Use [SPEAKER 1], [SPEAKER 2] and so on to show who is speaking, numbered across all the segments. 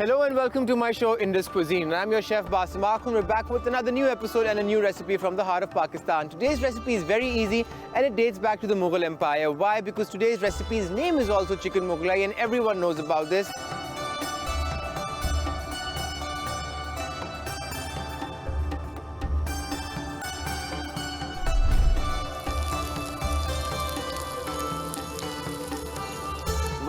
[SPEAKER 1] Hello and welcome to my show Indus Cuisine. I'm your chef Basim Akhund. We're back with another new episode and a new recipe from the heart of Pakistan. Today's recipe is very easy and it dates back to the Mughal Empire. Why? Because today's recipe's name is also chicken Mughlai and everyone knows about this.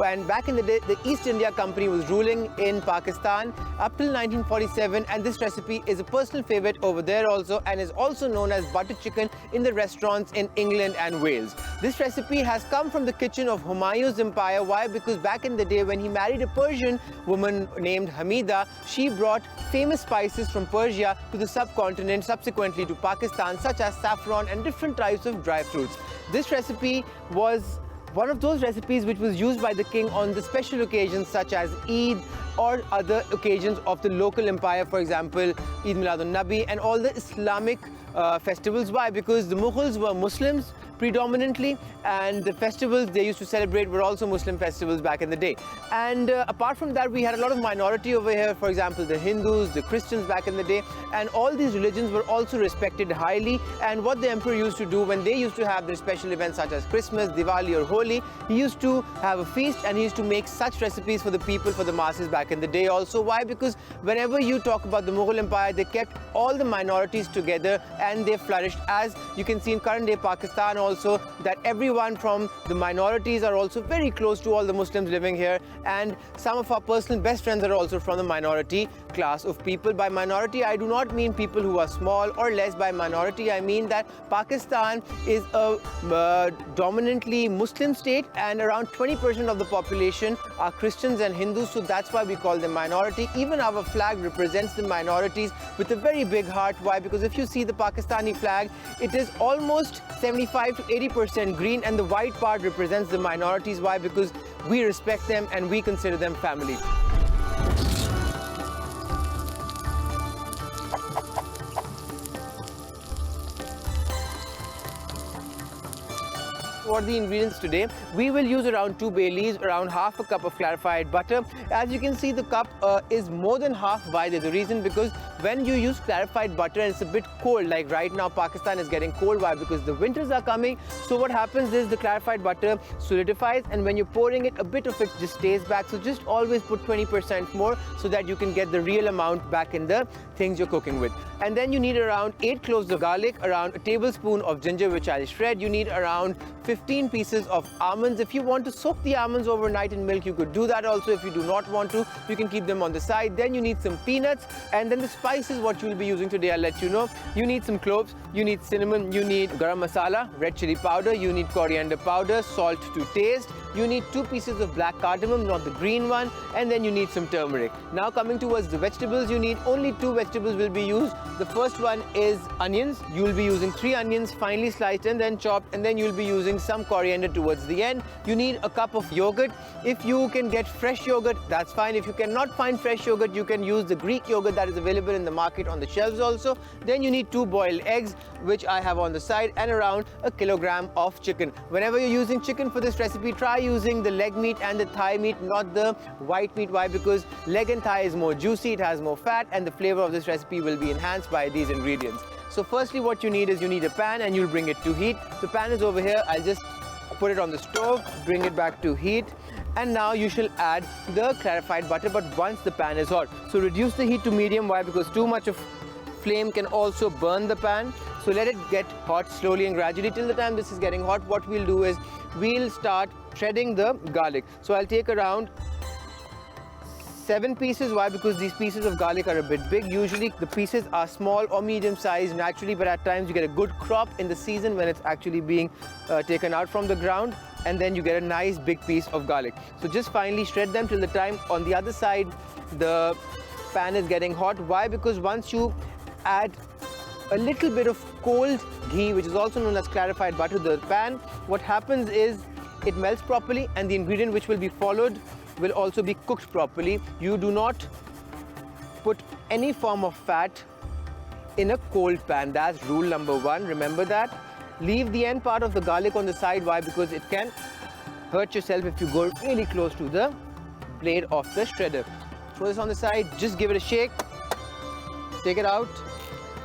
[SPEAKER 1] And back in the day, the East India Company was ruling in Pakistan up till 1947, and this recipe is a personal favorite over there also and is also known as butter chicken in the restaurants in England and Wales. This recipe has come from the kitchen of Humayun's empire. Why? Because back in the day when he married a Persian woman named Hamida, she brought famous spices from Persia to the subcontinent, subsequently to Pakistan, such as saffron and different types of dry fruits. This recipe was one of those recipes which was used by the king on the special occasions such as Eid or other occasions of the local empire, for example, Eid Milad-un-Nabi and all the Islamic festivals. Why? Because the Mughals were Muslims predominantly, and the festivals they used to celebrate were also Muslim festivals back in the day. And apart from that, we had a lot of minority over here, for example, the Hindus, the Christians back in the day, and all these religions were also respected highly. And what the emperor used to do when they used to have their special events such as Christmas, Diwali or Holi, he used to have a feast and he used to make such recipes for the people, for the masses back in the day also. Why? Because whenever you talk about the Mughal Empire, they kept all the minorities together and they flourished, as you can see in current day Pakistan also, that everyone from the minorities are also very close to all the Muslims living here, and some of our personal best friends are also from the minority class of people. By minority, I do not mean people who are small or less. By minority, I mean that Pakistan is a dominantly Muslim state and around 20% of the population are Christians and Hindus, so that's why we call them minority. Even our flag represents the minorities with a very big heart. Why? Because if you see the Pakistani flag, it is almost 75 to 80% green and the white part represents the minorities. Why? Because we respect them and we consider them family. For the ingredients today, we will use around 2 bay leaves, around half a cup of clarified butter. As you can see, the cup is more than half wide. There's a reason, because when you use clarified butter and it's a bit cold, like right now Pakistan is getting cold. Why? Because the winters are coming. So what happens is the clarified butter solidifies, and when you're pouring it, a bit of it just stays back. So just always put 20% more so that you can get the real amount back in the things you're cooking with. And then you need around 8 cloves of garlic, around a tablespoon of ginger which I'll shred. You need around 15 pieces of almonds. If you want to soak the almonds overnight in milk, you could do that also. If you do not want to, you can keep them on the side. Then you need some peanuts, and then the spices what you will be using today, I'll let you know. You need some cloves, you need cinnamon, you need garam masala, red chili powder, you need coriander powder, salt to taste, you need 2 pieces of black cardamom, not the green one, and then you need some turmeric. Now coming towards the vegetables, you need only 2 vegetables will be used. The first one is onions. You will be using 3 onions finely sliced and then chopped, and then you will be using some coriander towards the end. You need a cup of yogurt. If you can get fresh yogurt, that's fine. If you cannot find fresh yogurt, you can use the Greek yogurt that is available in the market on the shelves also. Then you need 2 boiled eggs, which I have on the side, and around a kilogram of chicken. Whenever you're using chicken for this recipe, try using the leg meat and the thigh meat, not the white meat. Why? Because leg and thigh is more juicy, it has more fat, and the flavor of this recipe will be enhanced by these ingredients. So firstly, what you need is you need a pan, and you'll bring it to heat. The pan is over here. I'll just put it on the stove, bring it back to heat, and now you shall add the clarified butter, but once the pan is hot. So reduce the heat to medium. Why? Because too much of flame can also burn the pan. So let it get hot slowly and gradually. Till the time this is getting hot, what we'll do is we'll start shredding the garlic. So I'll take around 7 pieces. Why? Because these pieces of garlic are a bit big. Usually the pieces are small or medium sized naturally, but at times you get a good crop in the season when it's actually being taken out from the ground, and then you get a nice big piece of garlic. So just finely shred them till the time on the other side the pan is getting hot. Why? Because once you add a little bit of cold ghee, which is also known as clarified butter, to the pan, what happens is it melts properly, and the ingredient which will be followed will also be cooked properly. You do not put any form of fat in a cold pan. That's rule number 1. Remember that. Leave the end part of the garlic on the side. Why? Because it can hurt yourself if you go really close to the blade of the shredder. Throw this on the side, just give it a shake. Take it out.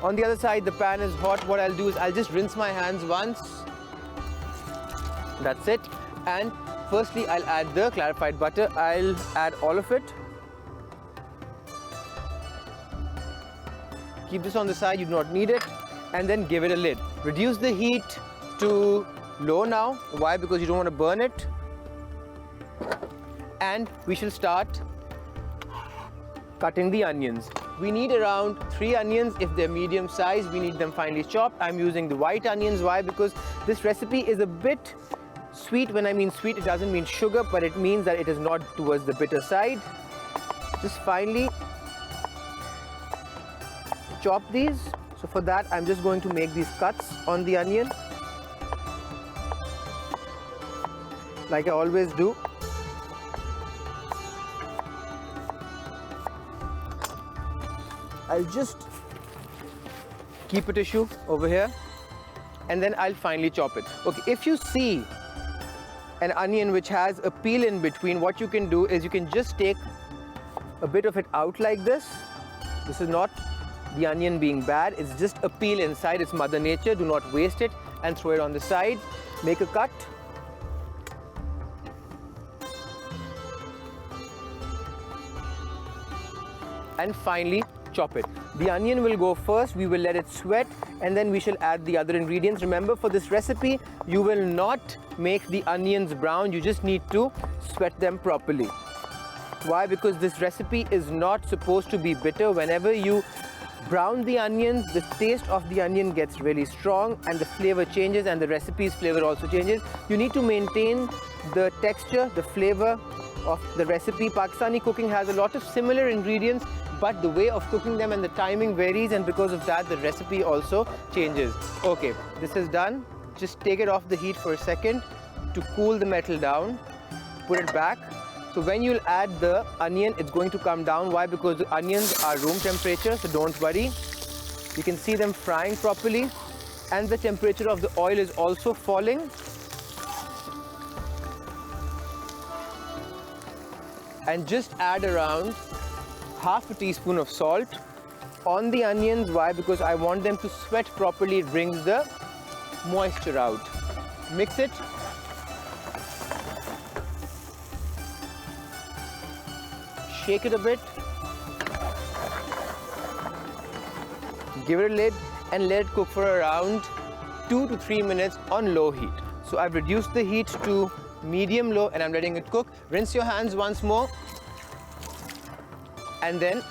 [SPEAKER 1] On the other side, the pan is hot. What I'll do is I'll just rinse my hands once. That's it. And firstly, I'll add the clarified butter. I'll add all of it. Keep this on the side, you do not need it. And then give it a lid. Reduce the heat to low now. Why? Because you don't want to burn it. And we shall start cutting the onions. We need around 3 onions. If they're medium size, we need them finely chopped. I'm using the white onions. Why? Because this recipe is a bit sweet. When I mean sweet, it doesn't mean sugar, but it means that it is not towards the bitter side. Just finely chop these. So for that, I'm just going to make these cuts on the onion, like I always do. I'll just keep a tissue over here and then I'll finely chop it. Okay, if you see an onion which has a peel in between, what you can do is you can just take a bit of it out like this. This is not the onion being bad, it's just a peel inside. It's Mother Nature. Do not waste it and throw it on the side. Make a cut. And finally chop it. The onion will go first, we will let it sweat, and then we shall add the other ingredients. Remember, for this recipe, you will not make the onions brown, you just need to sweat them properly. Why? Because this recipe is not supposed to be bitter. Whenever you brown the onions, the taste of the onion gets really strong and the flavor changes, and the recipe's flavor also changes. You need to maintain the texture, the flavor of the recipe. Pakistani cooking has a lot of similar ingredients, but the way of cooking them and the timing varies, and because of that the recipe also changes. Okay, this is done. Just take it off the heat for a second to cool the metal down. Put it back. So when you'll add the onion, it's going to come down. Why? Because the onions are room temperature, so don't worry. You can see them frying properly, and the temperature of the oil is also falling. And just add around half a teaspoon of salt on the onions. Why? Because I want them to sweat properly. It brings the moisture out. Mix it. Shake it a bit. Give it a lid and let it cook for around 2 to 3 minutes on low heat. So I've reduced the heat to medium low and I'm letting it cook. Rinse your hands once more, and then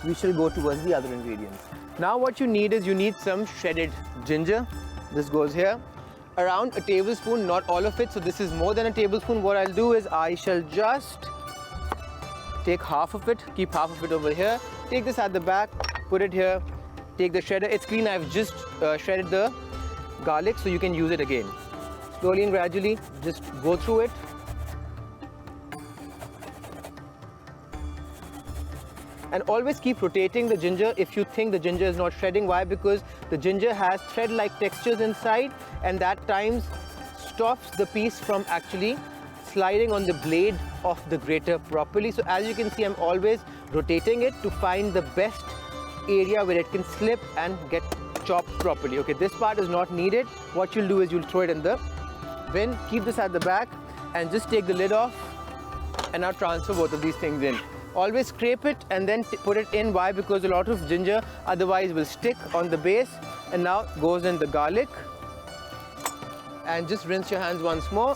[SPEAKER 1] we shall go towards the other ingredients. Now what you need is you need some shredded ginger. This goes here. Around a tablespoon, not all of it, so this is more than a tablespoon. What I'll do is I shall just take half of it, keep half of it over here. Take this at the back, put it here. Take the shredder. It's clean. I've just shredded the garlic, so you can use it again. Slowly and gradually, just go through it. And always keep rotating the ginger if you think the ginger is not shredding. Why? Because the ginger has thread-like textures inside, and that times stops the piece from actually sliding on the blade of the grater properly. So as you can see, I'm always rotating it to find the best area where it can slip and get chopped properly. Okay, this part is not needed. What you'll do is you'll throw it in the bin, keep this at the back, and just take the lid off, and now transfer both of these things in. Always scrape it and then put it in. Why? Because a lot of ginger otherwise will stick on the base. And now goes in the garlic, and just rinse your hands once more.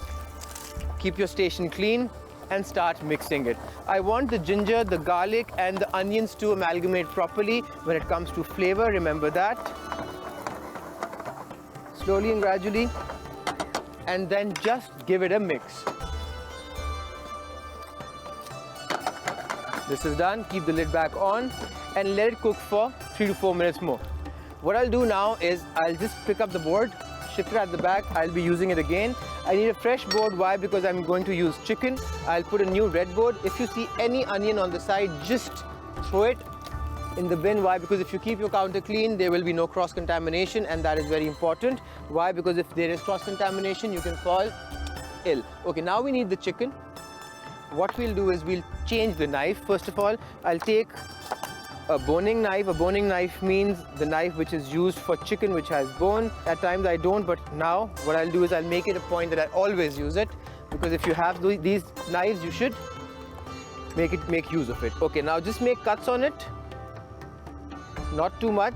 [SPEAKER 1] Keep your station clean and start mixing it. I want the ginger, the garlic and the onions to amalgamate properly when it comes to flavor. Remember that. Slowly and gradually, and then just give it a mix. This is done. Keep the lid back on and let it cook for 3 to 4 minutes more. What I'll do now is I'll just pick up the board, shift it at the back. I'll be using it again. I need a fresh board. Why? Because I'm going to use chicken. I'll put a new red board. If you see any onion on the side, just throw it in the bin. Why? Because if you keep your counter clean, there will be no cross-contamination, and that is very important. Why? Because if there is cross-contamination, you can fall ill. Okay, now we need the chicken. what we'll do is we'll change the knife. First of all, I'll take a boning knife. A boning knife means the knife which is used for chicken which has bone. At times I don't, but now what I'll do is I'll make it a point that I always use it, because if you have these knives, you should make use of it. Okay, now just make cuts on it, not too much.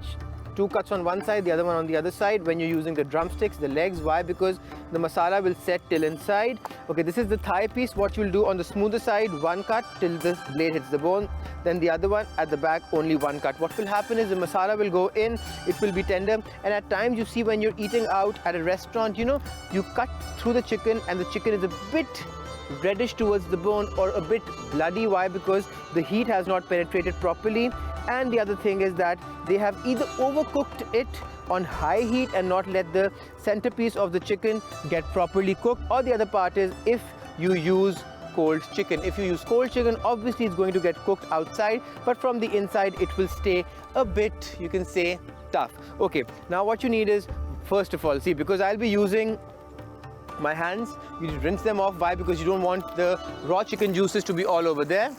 [SPEAKER 1] 2 cuts on one side, the other one on the other side. When you're using the drumsticks, the legs, why? Because the masala will set till inside. Okay, this is the thigh piece. What you'll do on the smoother side, 1 cut till the blade hits the bone. Then the other one at the back, only 1 cut. What will happen is the masala will go in, it will be tender. And at times you see when you're eating out at a restaurant, you know, you cut through the chicken and the chicken is a bit reddish towards the bone or a bit bloody. Why? Because the heat has not penetrated properly. And the other thing is that they have either overcooked it on high heat and not let the centerpiece of the chicken get properly cooked, or the other part is if you use cold chicken. If you use cold chicken, obviously it's going to get cooked outside, but from the inside it will stay a bit, you can say, tough. Okay, now what you need is, first of all, see, because I'll be using my hands, you rinse them off. Why? Because you don't want the raw chicken juices to be all over there.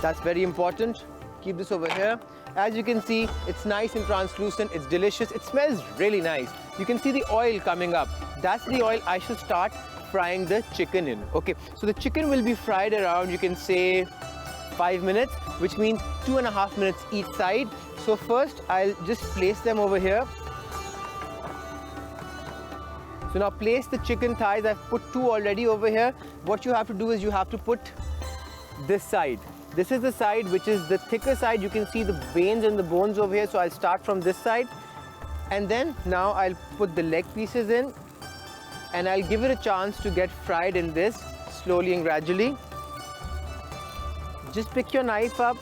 [SPEAKER 1] That's very important. Keep this over here. As you can see, it's nice and translucent, it's delicious, it smells really nice. You can see the oil coming up. That's the oil I should start frying the chicken in. Okay, so the chicken will be fried around, you can say, 5 minutes, which means 2.5 minutes each side. So first I'll just place them over here. So now place the chicken thighs. I've put 2 already over here. What you have to do is you have to put this side. This is the side which is the thicker side. You can see the veins and the bones over here. So I'll start from this side. And then now I'll put the leg pieces in. And I'll give it a chance to get fried in this slowly and gradually. Just pick your knife up,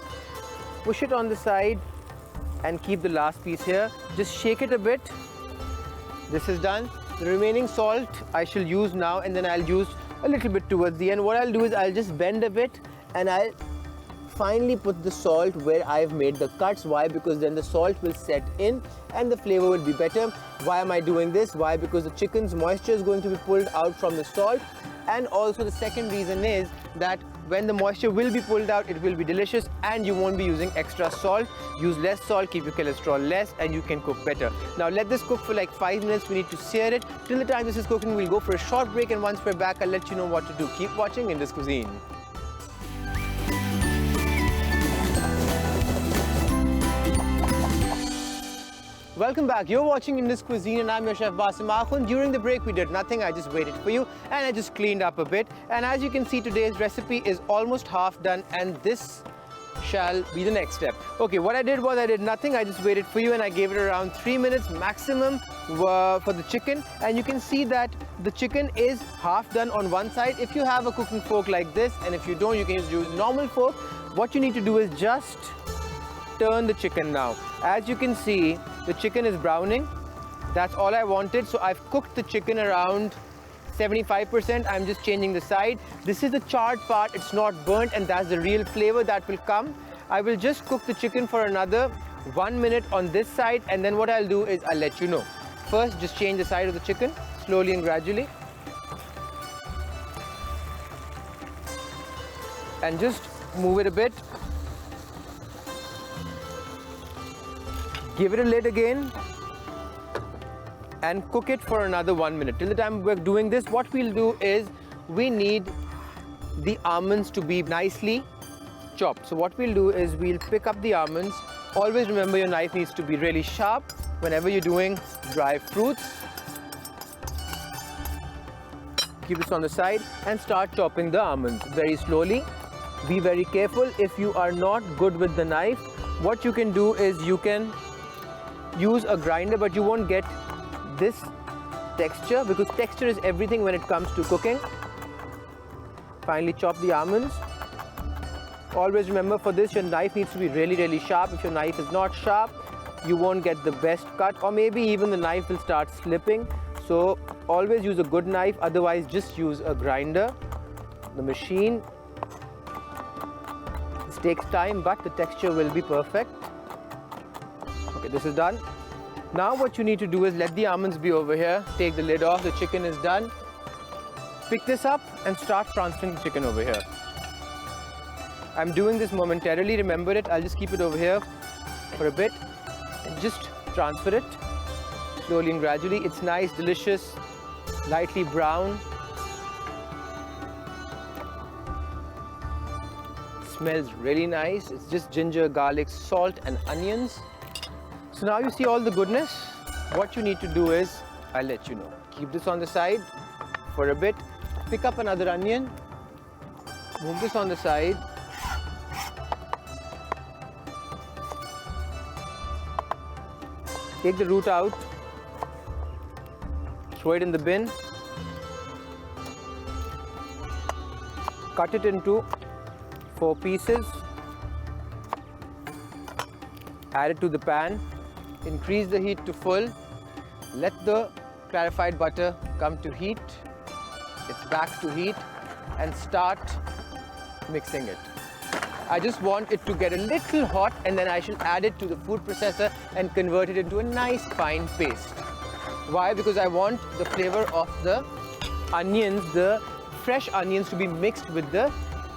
[SPEAKER 1] push it on the side and keep the last piece here. Just shake it a bit. This is done. The remaining salt I shall use now, and then I'll use a little bit towards the end. What I'll do is I'll just bend a bit and I'll finally put the salt where I've made the cuts. Why? Because then the salt will set in and the flavor will be better. Why am I doing this? Why? Because the chicken's moisture is going to be pulled out from the salt. And also the second reason is that when the moisture will be pulled out, it will be delicious and you won't be using extra salt. Use less salt, keep your cholesterol less, and you can cook better. Now let this cook for like 5 minutes. We need to sear it. Till the time this is cooking, we'll go for a short break, and once we're back, I'll let you know what to do. Keep watching Indus Cuisine. Welcome back. You're watching Indus Cuisine and I'm your chef Basim Akhund. During the break we did nothing. I just waited for you and I just cleaned up a bit. And as you can see, today's recipe is almost half done and this shall be the next step. Okay, what I did was I did nothing. I just waited for you and I gave it around 3 minutes maximum for the chicken. And you can see that the chicken is half done on one side. If you have a cooking fork like this, and if you don't, you can use normal fork. What you need to do is just turn the chicken now. As you can see, the chicken is browning. That's all I wanted. So I've cooked the chicken around 75%. I'm just changing the side. This is the charred part. It's not burnt, and that's the real flavor that will come. I will just cook the chicken for another 1 minute on this side, and then what I'll do is I'll let you know. First, just change the side of the chicken slowly and gradually. And just move it a bit. Give it a lid again and cook it for another 1 minute. Till the time we're doing this, what we'll do is we need the almonds to be nicely chopped. So what we'll do is we'll pick up the almonds. Always remember your knife needs to be really sharp whenever you're doing dry fruits. Keep this on the side and start chopping the almonds very slowly. Be very careful. If you are not good with the knife, what you can do is you can use a grinder, but you won't get this texture because texture is everything when it comes to cooking. Finally chop the almonds. Always remember, for this your knife needs to be really sharp. If your knife is not sharp, you won't get the best cut, or maybe even the knife will start slipping. So always use a good knife, otherwise just use a grinder. The machine, this takes time, but the texture will be perfect. Okay, this is done. Now what you need to do is let the almonds be over here. Take the lid off, the chicken is done. Pick this up and start transferring the chicken over here. I'm doing this momentarily, remember it. I'll just keep it over here for a bit and just transfer it slowly and gradually. It's nice, delicious, lightly brown. Smells really nice. It's just ginger, garlic, salt and onions. So now you see all the goodness. What you need to do is, I'll let you know. Keep this on the side for a bit. Pick up another onion. Move this on the side. Take the root out. Throw it in the bin. Cut it into 4 pieces. Add it to the pan. Increase the heat to full. Let the clarified butter come to heat. It's back to heat and start mixing it. I just want it to get a little hot and then I shall add it to the food processor and convert it into a nice fine paste. Why? Because I want the flavor of the onions, the fresh onions, to be mixed with the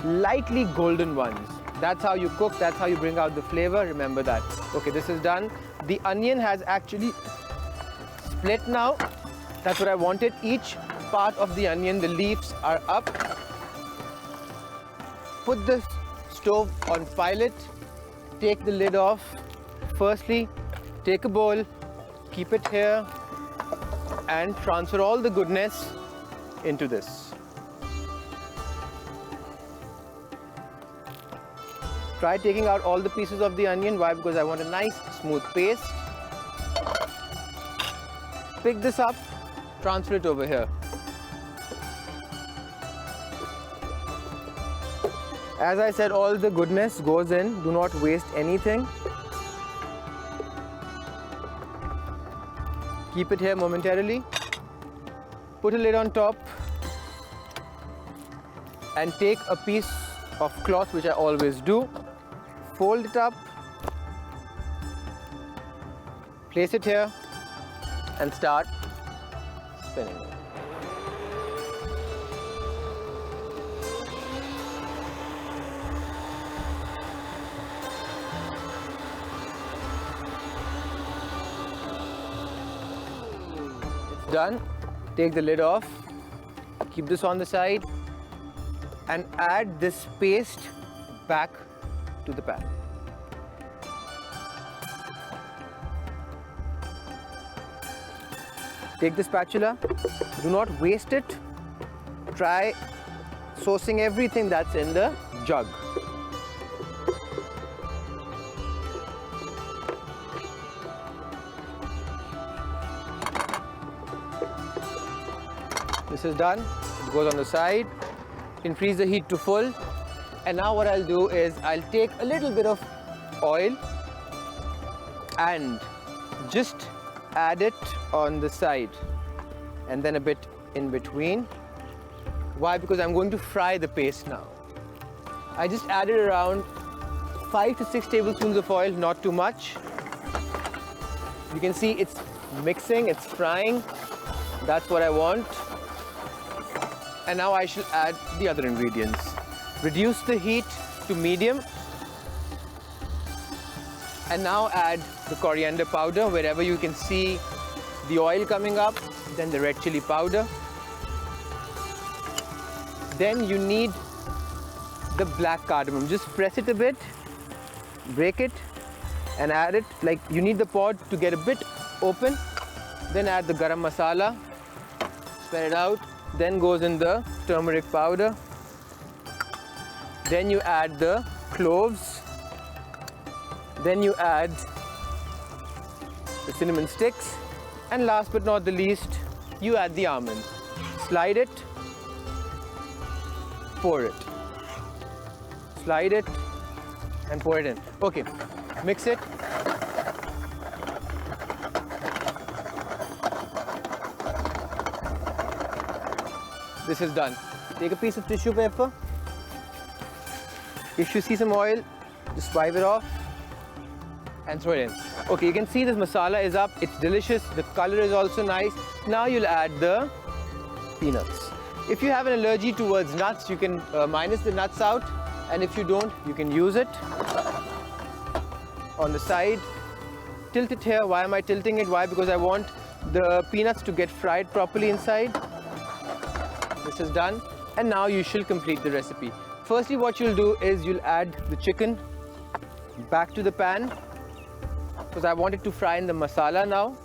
[SPEAKER 1] lightly golden ones. That's how you cook, that's how you bring out the flavor, remember that. Okay, this is done. The onion has actually split now. That's what I wanted. Each part of the onion, the leaves are up. Put the stove on pilot. Take the lid off. Firstly, take a bowl, keep it here and transfer all the goodness into this. Try taking out all the pieces of the onion. Why? Because I want a nice smooth paste. Pick this up, transfer it over here. As I said, all the goodness goes in. Do not waste anything. Keep it here momentarily. Put a lid on top and take a piece of cloth, which I always do. Fold it up, place it here and start spinning it. It's done. Take the lid off, keep this on the side and add this paste back to the pan. Take the spatula, do not waste it. Try sourcing everything that's in the jug. This is done. It goes on the side. Increase the heat to full. And now what I'll do is I'll take a little bit of oil and just add it on the side and then a bit in between. Why? Because I'm going to fry the paste now. I just added around 5 to 6 tablespoons of oil, not too much. You can see it's mixing, it's frying. That's what I want. And now I shall add the other ingredients. Reduce the heat to medium. And now add the coriander powder wherever you can see the oil coming up. Then the red chili powder. Then you need the black cardamom. Just press it a bit, break it and add it. Like you need the pot to get a bit open. Then add the garam masala, spread it out. Then goes in the turmeric powder. Then you add the cloves. Then you add the cinnamon sticks. And last but not the least, you add the almonds. Slide it, pour it. Slide it and pour it in. Okay, mix it. This is done. Take a piece of tissue paper. If you see some oil, just wipe it off and throw it in. Okay, you can see this masala is up. It's delicious. The color is also nice. Now you'll add the peanuts. If you have an allergy towards nuts, you can minus the nuts out And if you don't, you can use it on the side. Tilt it here. Why am I tilting it? Why? Because I want the peanuts to get fried properly inside. This is done. And now you shall complete the recipe. Firstly, what you'll do is you'll add the chicken back to the pan, because I want it to fry in the masala now.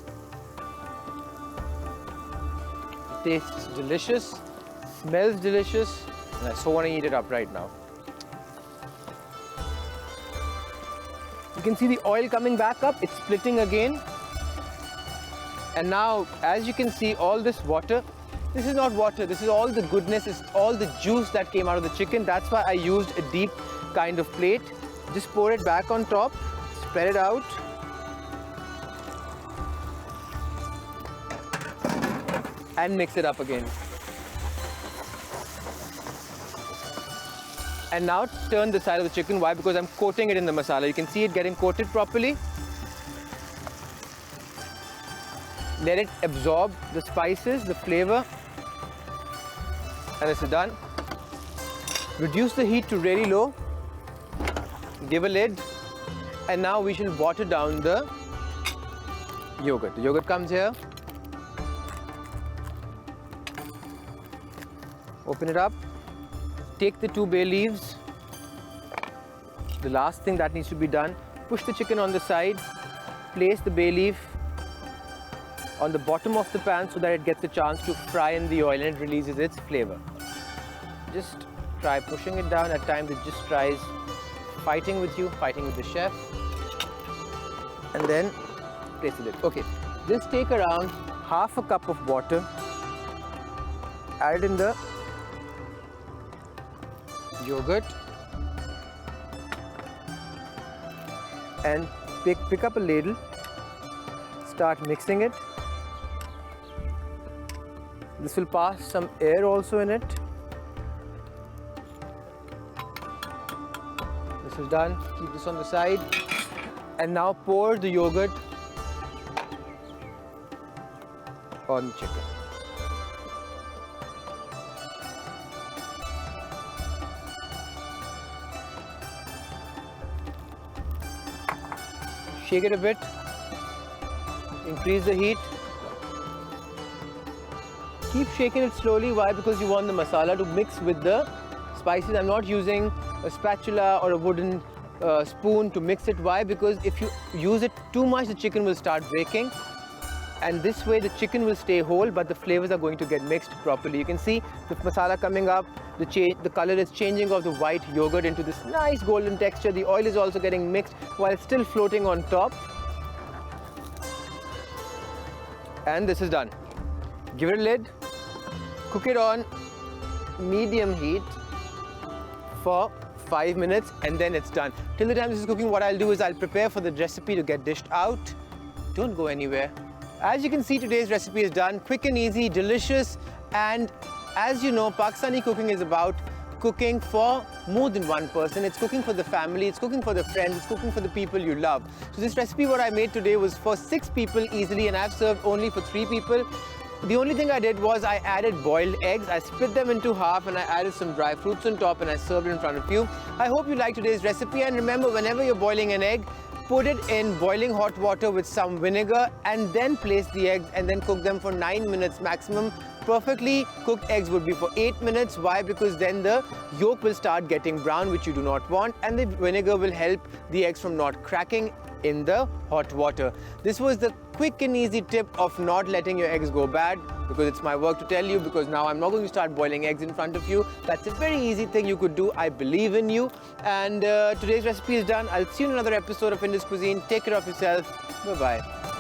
[SPEAKER 1] It tastes delicious, smells delicious, and I so want to eat it up right now. You can see the oil coming back up, it's splitting again. And now, as you can see, all this water, this is not water, this is all the goodness, it's all the juice that came out of the chicken. That's why I used a deep kind of plate. Just pour it back on top, spread it out. And mix it up again. And now turn the side of the chicken. Why? Because I'm coating it in the masala. You can see it getting coated properly. Let it absorb the spices, the flavor. And this is done. Reduce the heat to really low. Give a lid. And now we shall water down the yogurt. The yogurt comes here. Open it up. Take the 2 bay leaves. The last thing that needs to be done. Push the chicken on the side. Place the bay leaf on the bottom of the pan so that it gets a chance to fry in the oil and it releases its flavor. Just try pushing it down. At times it just tries fighting with you, fighting with the chef. And then place the lid. Okay, just take around half a cup of water. Add it in the yogurt. And pick up a ladle. Start mixing it. This will pass some air also in it. This is done. Keep this on the side. And now pour the yogurt on the chicken. Shake it a bit. Increase the heat. Keep shaking it slowly. Why? Because you want the masala to mix with the spices. I'm not using a spatula or a wooden spoon to mix it. Why? Because if you use it too much, the chicken will start breaking. And this way the chicken will stay whole, but the flavors are going to get mixed properly. You can see the masala coming up, the color is changing of the white yogurt into this nice golden texture. The oil is also getting mixed while it's still floating on top. And this is done. Give it a lid. Cook it on medium heat for 5 minutes and then it's done. Till the time this is cooking, what I'll do is I'll prepare for the recipe to get dished out. Don't go anywhere. As you can see, today's recipe is done. Quick and easy, delicious, and as you know, Pakistani cooking is about cooking for more than one person. It's cooking for the family, it's cooking for the friends, it's cooking for the people you love. So this recipe what I made today was for 6 people easily, and I've served only for 3 people. The only thing I did was I added boiled eggs. I split them into half and I added some dry fruits on top and I served it in front of you. I hope you liked today's recipe, and remember, whenever you're boiling an egg, put it in boiling hot water with some vinegar and then place the eggs and then cook them for 9 minutes maximum. Perfectly cooked eggs would be for 8 minutes. Why? Because then the yolk will start getting brown, which you do not want, and the vinegar will help the eggs from not cracking in the hot water. This was the quick and easy tip of not letting your eggs go bad, because it's my work to tell you, because now I'm not going to start boiling eggs in front of you. That's a very easy thing you could do. I believe in you. And today's recipe is done. I'll see you in another episode of Indus Cuisine. Take care of yourself. Bye-bye.